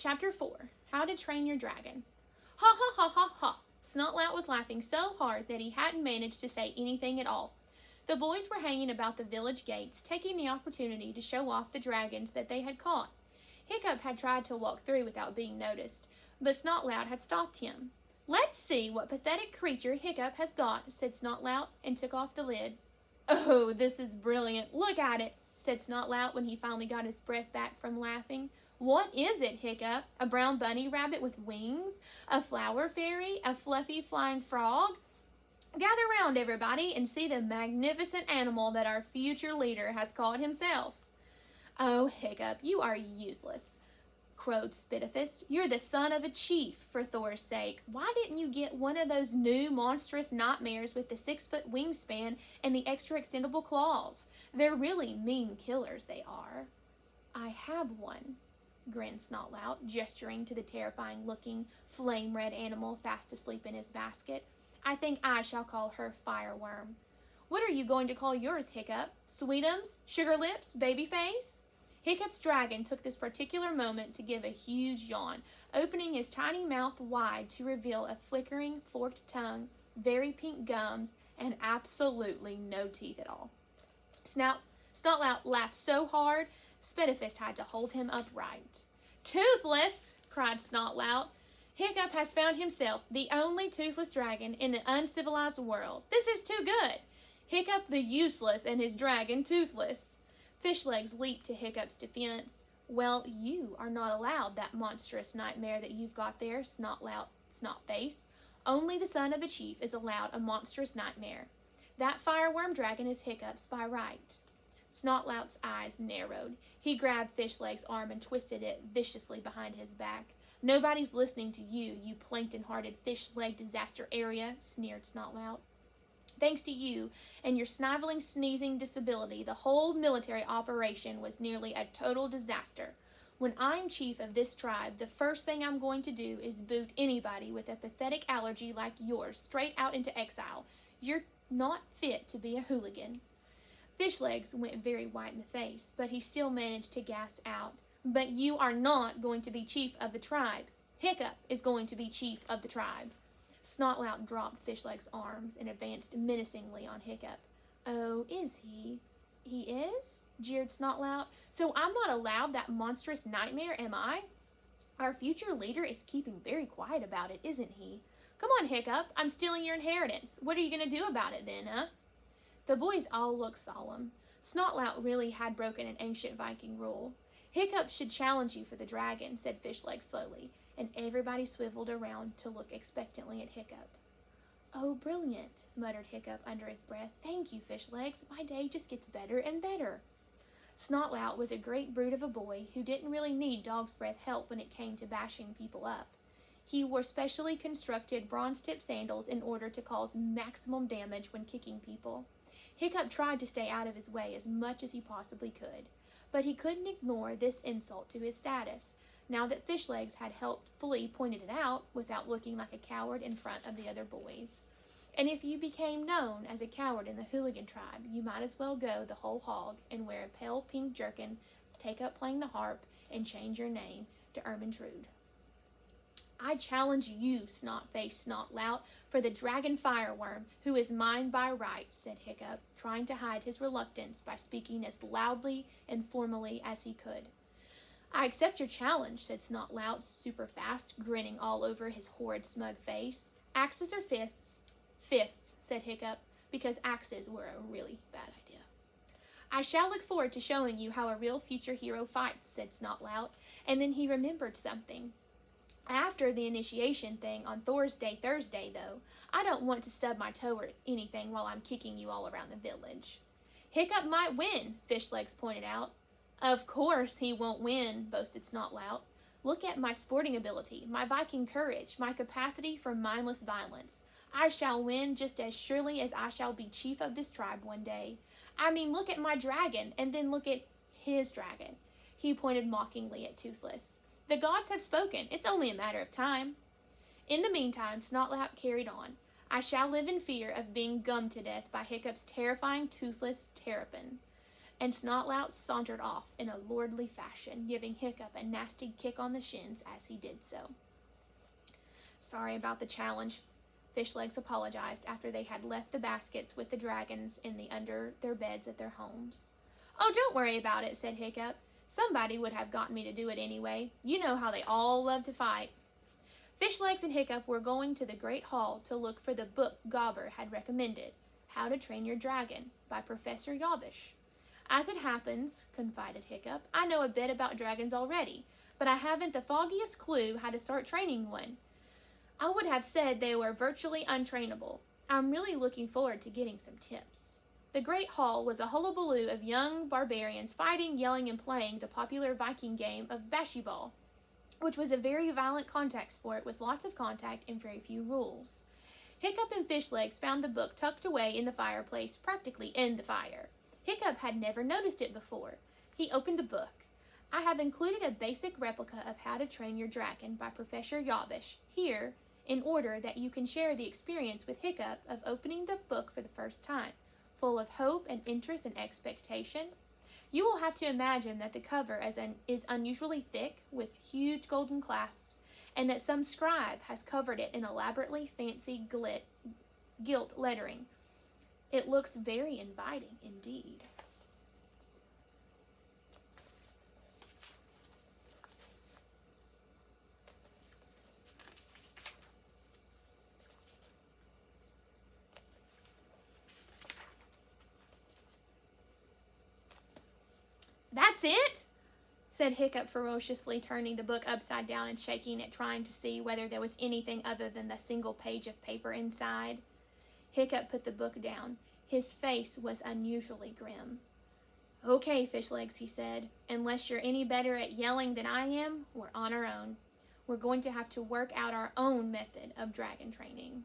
Chapter 4. How to Train Your Dragon. Ha ha ha ha ha! Snotlout was laughing so hard that he hadn't managed to say anything at all. The boys were hanging about the village gates, taking the opportunity to show off the dragons that they had caught. Hiccup had tried to walk through without being noticed, but Snotlout had stopped him. "Let's see what pathetic creature Hiccup has got," said Snotlout, and took off the lid. "Oh, this is brilliant. Look at it," said Snotlout when he finally got his breath back from laughing. "What is it, Hiccup? A brown bunny rabbit with wings? A flower fairy? A fluffy flying frog? Gather round, everybody, and see the magnificent animal that our future leader has caught himself." "Oh, Hiccup, you are useless," crowed Spitifist. "You're the son of a chief, for Thor's sake. Why didn't you get one of those new monstrous nightmares with the 6-foot wingspan and the extra extendable claws? They're really mean killers, they are." "I have one," grinned Snotlout, gesturing to the terrifying-looking, flame-red animal fast asleep in his basket. "I think I shall call her Fireworm." "What are you going to call yours, Hiccup? Sweetums? Sugar Lips? Babyface?" Hiccup's dragon took this particular moment to give a huge yawn, opening his tiny mouth wide to reveal a flickering, forked tongue, very pink gums, and absolutely no teeth at all. Snotlout laughed so hard, Spitifist had to hold him upright. "Toothless!" cried Snotlout. "Hiccup has found himself the only toothless dragon in the uncivilized world. This is too good. Hiccup the useless and his dragon Toothless." Fishlegs leaped to Hiccup's defense. "Well, you are not allowed that monstrous nightmare that you've got there, Snotlout Snotface. Only the son of a chief is allowed a monstrous nightmare. That fireworm dragon is Hiccup's by right." Snotlout's eyes narrowed. He grabbed Fishleg's arm and twisted it viciously behind his back. "Nobody's listening to you, you plankton-hearted fish-leg disaster area," sneered Snotlout. "Thanks to you and your sniveling, sneezing disability, the whole military operation was nearly a total disaster. When I'm chief of this tribe, the first thing I'm going to do is boot anybody with a pathetic allergy like yours straight out into exile. You're not fit to be a hooligan." Fishlegs went very white in the face, but he still managed to gasp out, "But you are not going to be chief of the tribe. Hiccup is going to be chief of the tribe." Snotlout dropped Fishleg's arms and advanced menacingly on Hiccup. "Oh, is he?" "He is?" jeered Snotlout. "So I'm not allowed that monstrous nightmare, am I? Our future leader is keeping very quiet about it, isn't he? Come on, Hiccup, I'm stealing your inheritance. What are you going to do about it then, huh?" The boys all looked solemn. Snotlout really had broken an ancient Viking rule. "Hiccup should challenge you for the dragon," said Fishleg slowly, and everybody swiveled around to look expectantly at Hiccup. "Oh, brilliant," muttered Hiccup under his breath. "Thank you, Fishlegs. My day just gets better and better." Snotlout was a great brute of a boy who didn't really need dog's breath help when it came to bashing people up. He wore specially constructed bronze-tipped sandals in order to cause maximum damage when kicking people. Hiccup tried to stay out of his way as much as he possibly could, but he couldn't ignore this insult to his status, now that Fishlegs had helpfully pointed it out without looking like a coward in front of the other boys. And if you became known as a coward in the hooligan tribe, you might as well go the whole hog and wear a pale pink jerkin, take up playing the harp, and change your name to Ermintrude. "I challenge you, Snotface Snotlout, for the dragon Fireworm, who is mine by right," said Hiccup, trying to hide his reluctance by speaking as loudly and formally as he could. "I accept your challenge," said Snotlout, super fast, grinning all over his horrid smug face. "Axes or fists?" "Fists," said Hiccup, because axes were a really bad idea. "I shall look forward to showing you how a real future hero fights," said Snotlout, and then he remembered something. "After the initiation thing on Thor's Day Thursday, though, I don't want to stub my toe or anything while I'm kicking you all around the village." "Hiccup might win," Fishlegs pointed out. "Of course he won't win," boasted Snotlout. "Look at my sporting ability, my Viking courage, my capacity for mindless violence. I shall win just as surely as I shall be chief of this tribe one day. I mean, look at my dragon, and then look at his dragon." He pointed mockingly at Toothless. "The gods have spoken. It's only a matter of time." In the meantime, Snotlout carried on. "I shall live in fear of being gummed to death by Hiccup's terrifying toothless terrapin." and Snotlout sauntered off in a lordly fashion, giving Hiccup a nasty kick on the shins as he did so. Sorry about the challenge, Fishlegs apologized after they had left the baskets with the dragons under their beds at their homes. Oh, don't worry about it, said Hiccup. Somebody would have gotten me to do it anyway. You know how they all love to fight. Fishlegs and Hiccup were going to the Great Hall to look for the book Gobber had recommended, How to Train Your Dragon, by Professor Yobbish. As it happens, confided Hiccup, I know a bit about dragons already, but I haven't the foggiest clue how to start training one. I would have said they were virtually untrainable. I'm really looking forward to getting some tips. The Great Hall was a hullabaloo of young barbarians fighting, yelling, and playing the popular Viking game of Bashyball, which was a very violent contact sport with lots of contact and very few rules. Hiccup and Fishlegs found the book tucked away in the fireplace, practically in the fire. Hiccup had never noticed it before. He opened the book. I have included a basic replica of How to Train Your Dragon by Professor Yobbish here in order that you can share the experience with Hiccup of opening the book for the first time, full of hope and interest and expectation. You will have to imagine that the cover is unusually thick with huge golden clasps, and that some scribe has covered it in elaborately fancy gilt lettering. It looks very inviting indeed. That's it? Said Hiccup ferociously, turning the book upside down and shaking it, trying to see whether there was anything other than the single page of paper inside. Hiccup put the book down. His face was unusually grim. Okay, Fishlegs, he said. Unless you're any better at yelling than I am, we're on our own. We're going to have to work out our own method of dragon training.